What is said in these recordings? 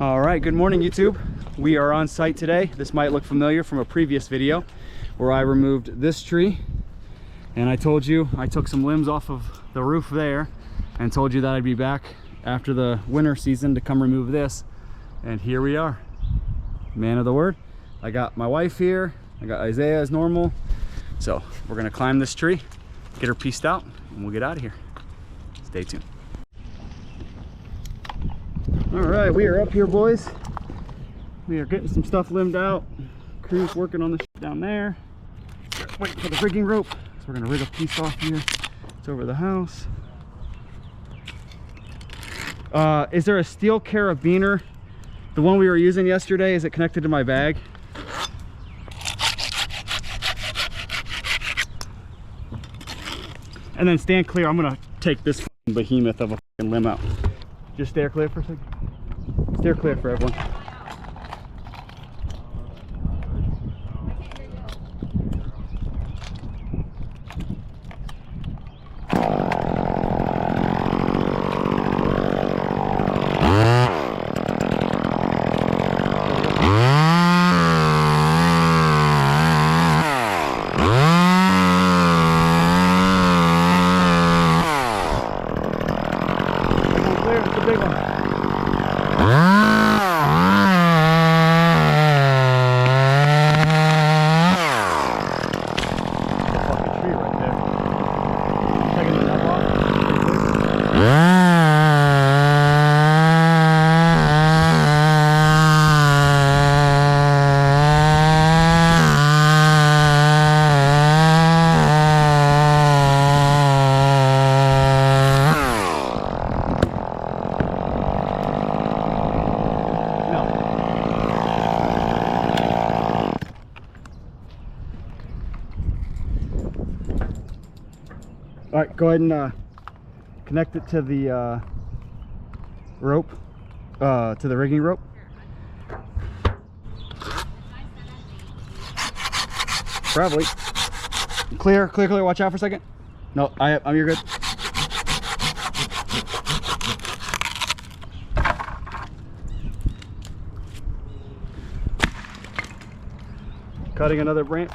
All right, good morning YouTube. We are on site today. This might look familiar from a previous video where I removed this tree, and I told you I took some limbs off of the roof there and told you that I'd be back after the winter season to come remove this. And here we are, man of the word. I got my wife here, I got Isaiah as normal. So we're gonna climb this tree, get her pieced out, and we'll get out of here. Stay tuned. All right, we are up here, boys. We are getting some stuff limbed out. Crew's working on the shit down there. Waiting for the rigging rope. So we're gonna rig a piece off here. It's over the house. Is there a steel carabiner? The one we were using yesterday, is it connected to my bag? And then stand clear. I'm gonna take this behemoth of a limb out. Just steer clear for a second. Steer clear for everyone. All right, go ahead and connect it to the rope, to the rigging rope. Probably. Clear, clear, clear. Watch out for a second. No, you're good. Cutting another branch.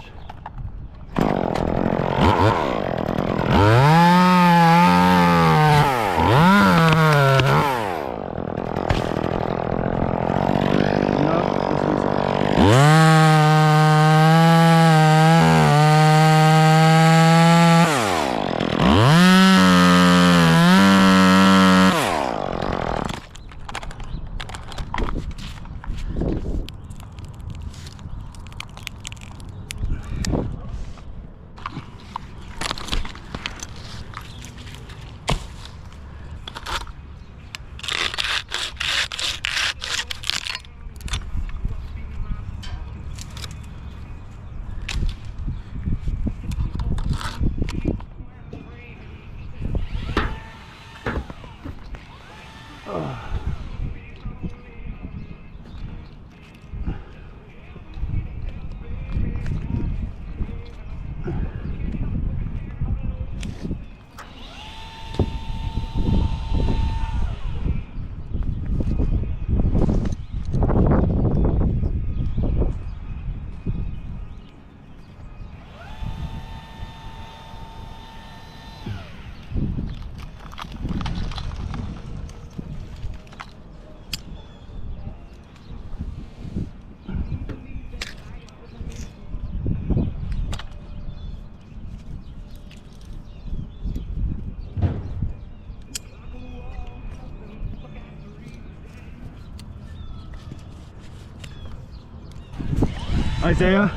Isaiah,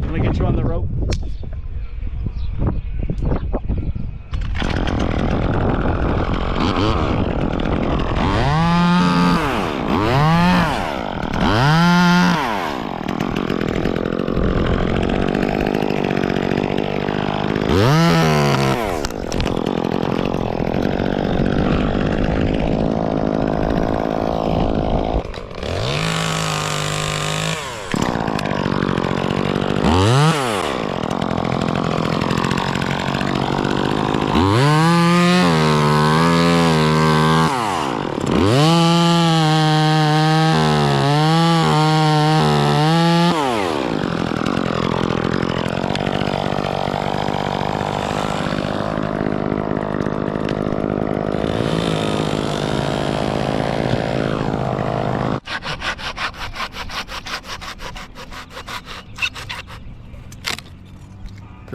can I get you on the rope?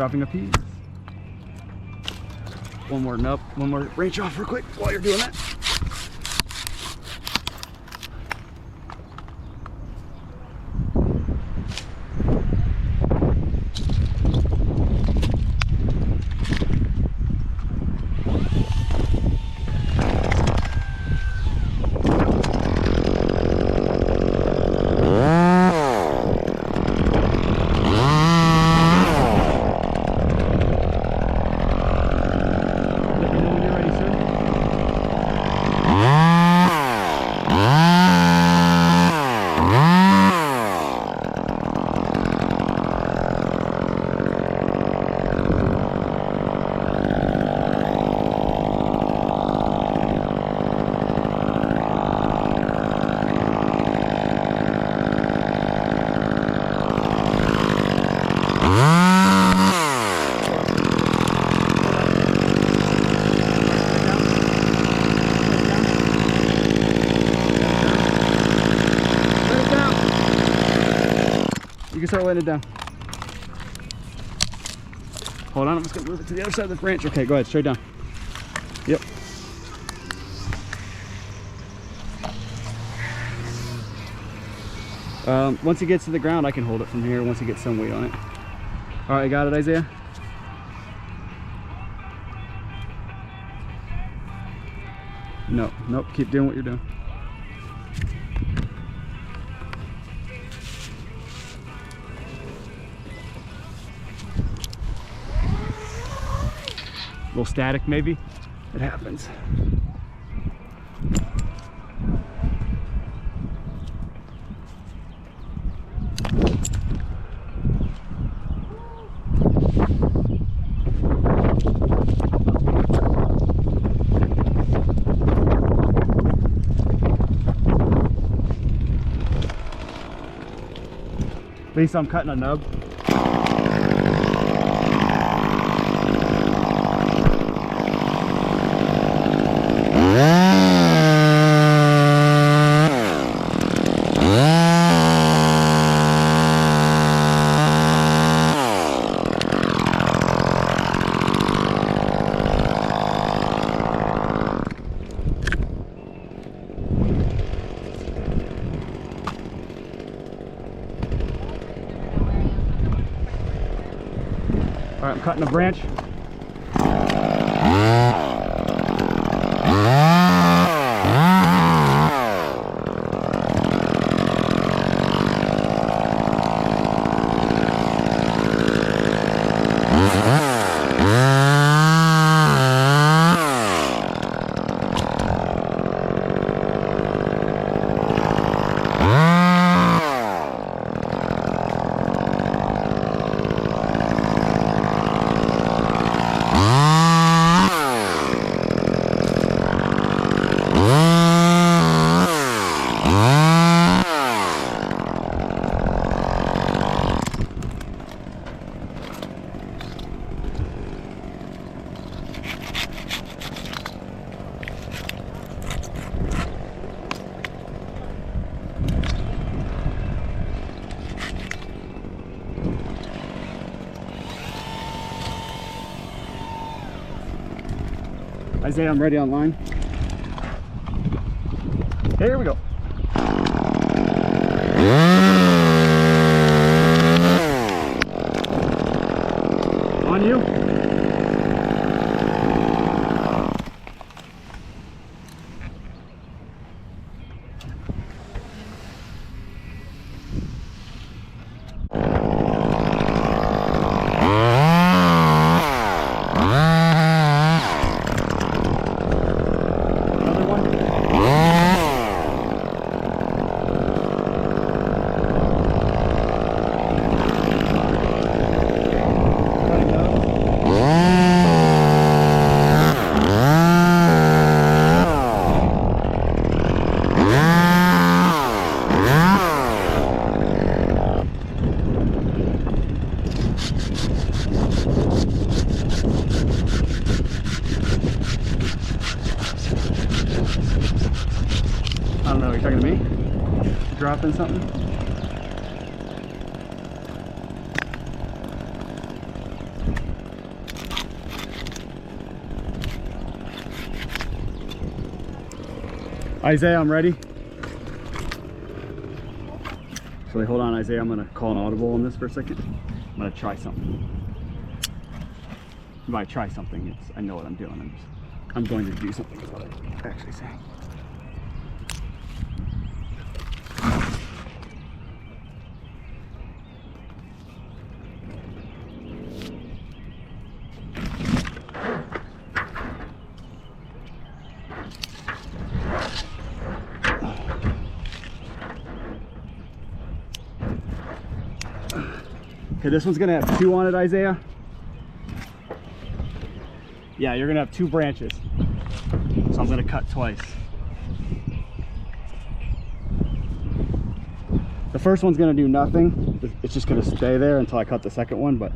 dropping a piece. One more branch off real quick while you're doing that. You can start letting it down. Hold on, I'm just gonna move it to the other side of the branch. Okay, go ahead, straight down. Yep. Once it gets to the ground, I can hold it from here once it gets some weight on it. All right, got it, Isaiah? No, nope, keep doing what you're doing. A little static maybe, it happens. At least I'm cutting a nub. All right, I'm cutting a branch. Isaiah, I'm ready online. Here we go. On you. I don't know, you're talking to me? Dropping something? Isaiah, I'm ready. So hold on, Isaiah, I'm gonna call an audible on this for a second. I'm gonna try something. If I try something, I know what I'm doing. I'm going to do something is what I'm actually saying. Okay, this one's gonna have 2 on it, Isaiah. Yeah, you're gonna have 2 branches. So I'm gonna cut twice. The first one's gonna do nothing. It's just gonna stay there until I cut the second one, but.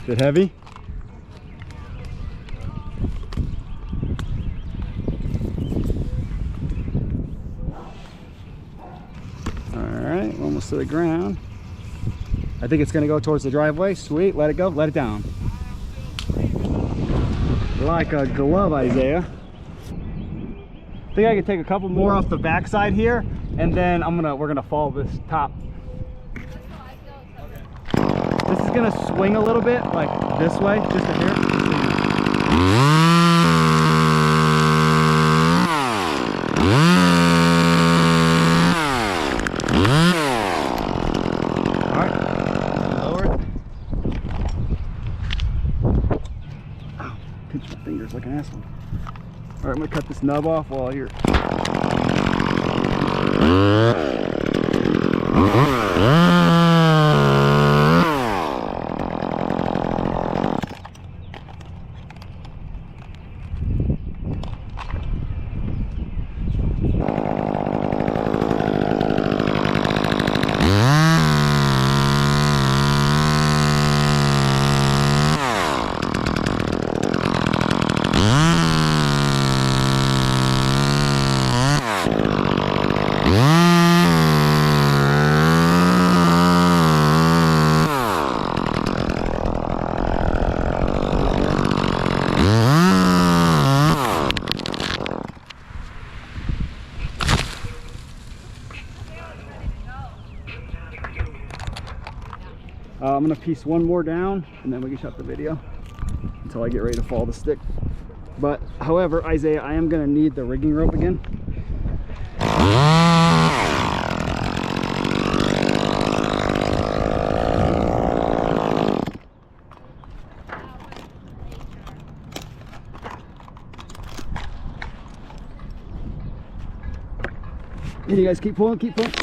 Is it heavy? All right, almost to the ground. I think it's gonna go towards the driveway. Sweet, let it go, let it down. Like a glove, Isaiah. I think I can take a couple more off the backside here, and then we're gonna follow this top. This is gonna swing a little bit, like this way, just to here. All right, lower it. Ow, pinch my fingers like an asshole. All right, I'm gonna cut this nub off while you're. I'm gonna piece one more down and then we can shut the video until I get ready to fall the stick. But however, Isaiah, I am gonna need the rigging rope again. And you guys keep pulling, keep pulling.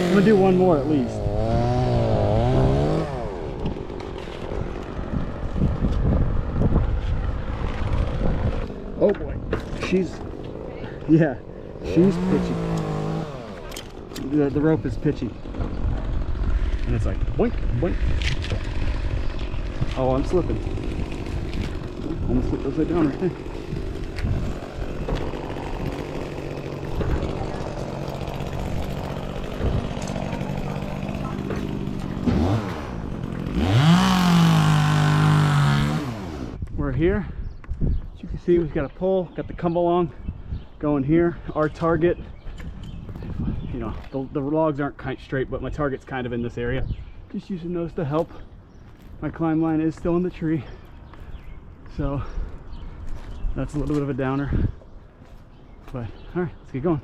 I'm gonna do one more at least. Oh boy, she's pitchy. The rope is pitchy. And it's like boink, boink. Oh, I'm slipping. Almost slipped upside down right there. We're here. As you see, we've got a pole, got the come along going here. Our target, you know, the logs aren't quite straight, but my target's kind of in this area. Just using those to help. My climb line is still in the tree, so that's a little bit of a downer. But all right, let's get going.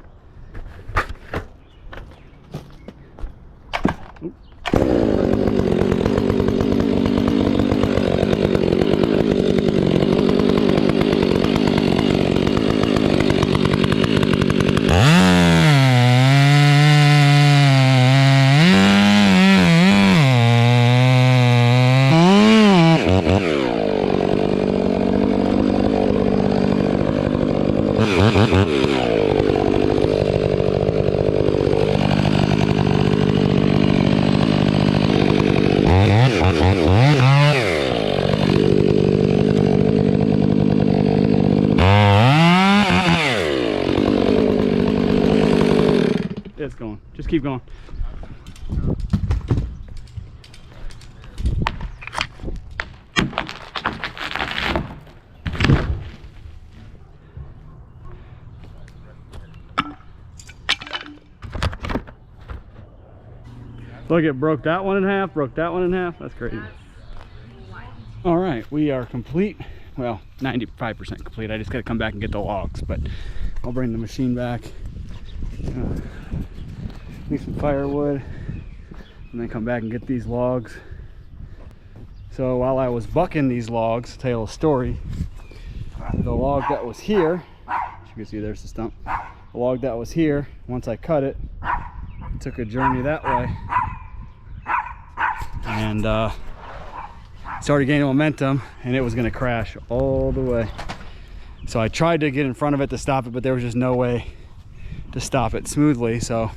It's going. Just keep going. Look, it broke that one in half, broke that one in half. That's crazy. All right, we are complete. Well, 95% complete. I just got to come back and get the logs, but I'll bring the machine back. Need some firewood and then come back and get these logs. So while I was bucking these logs, I'll tell you a story. The log that was here, as you can see, there's the stump. The log that was here, once I cut it, took a journey that way and started gaining momentum, and it was going to crash all the way. So I tried to get in front of it to stop it, but there was just no way to stop it smoothly. So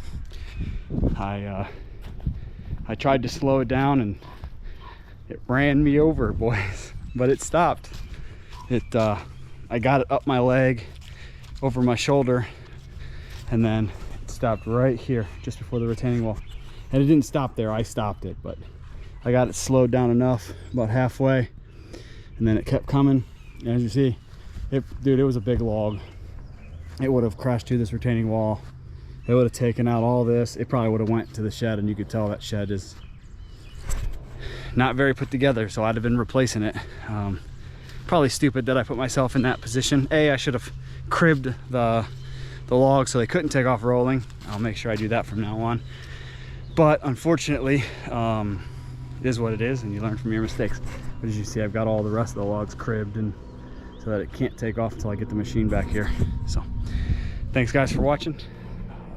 I tried to slow it down, and it ran me over, boys. But it stopped. I got it up my leg, over my shoulder, and then it stopped right here, just before the retaining wall. And it didn't stop there, I stopped it, but I got it slowed down enough, about halfway, and then it kept coming. And as you see, dude, it was a big log. It would have crashed through this retaining wall. It would have taken out all this. It probably would have went to the shed, and you could tell that shed is not very put together, so I'd have been replacing it. Probably stupid that I put myself in that position. I should have cribbed the logs so they couldn't take off rolling. I'll make sure I do that from now on. But unfortunately, it is what it is, and you learn from your mistakes. But as you see, I've got all the rest of the logs cribbed, and so that it can't take off until I get the machine back here. So thanks guys for watching.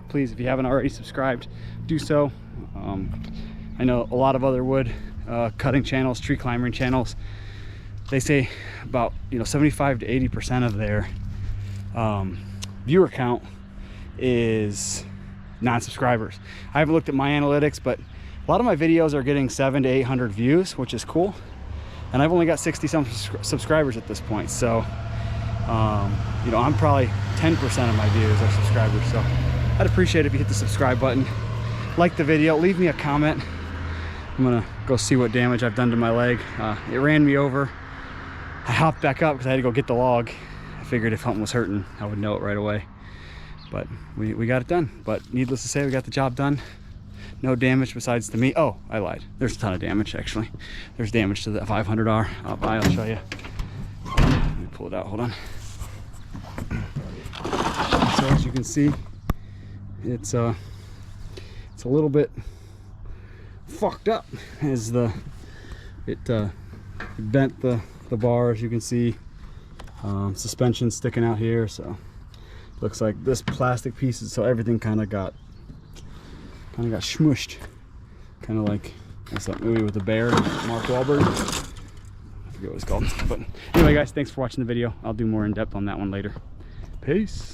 Please, if you haven't already subscribed, do so. I know a lot of other wood cutting channels, tree climbing channels, they say about 75 to 80% of their viewer count is non-subscribers. I haven't looked at my analytics, but a lot of my videos are getting 700 to 800 views, which is cool. And I've only got 60 some subscribers at this point. So, I'm probably 10% of my views are subscribers. So I'd appreciate it if you hit the subscribe button, like the video, leave me a comment. I'm gonna go see what damage I've done to my leg. It ran me over. I hopped back up because I had to go get the log. I figured if something was hurting, I would know it right away. But we got it done. But needless to say, we got the job done. No damage besides to me. Oh, I lied. There's a ton of damage, actually. There's damage to the 500R. I'll show you. Let me pull it out, hold on. So as you can see, it's a little bit fucked up as it bent the bar, as you can see. Suspension sticking out here, so looks like this plastic pieces, so everything kind of got smushed, kind of like that's that movie with the bear, Mark Wahlberg. I forget what it's called. But anyway guys, thanks for watching the video. I'll do more in depth on that one later. Peace.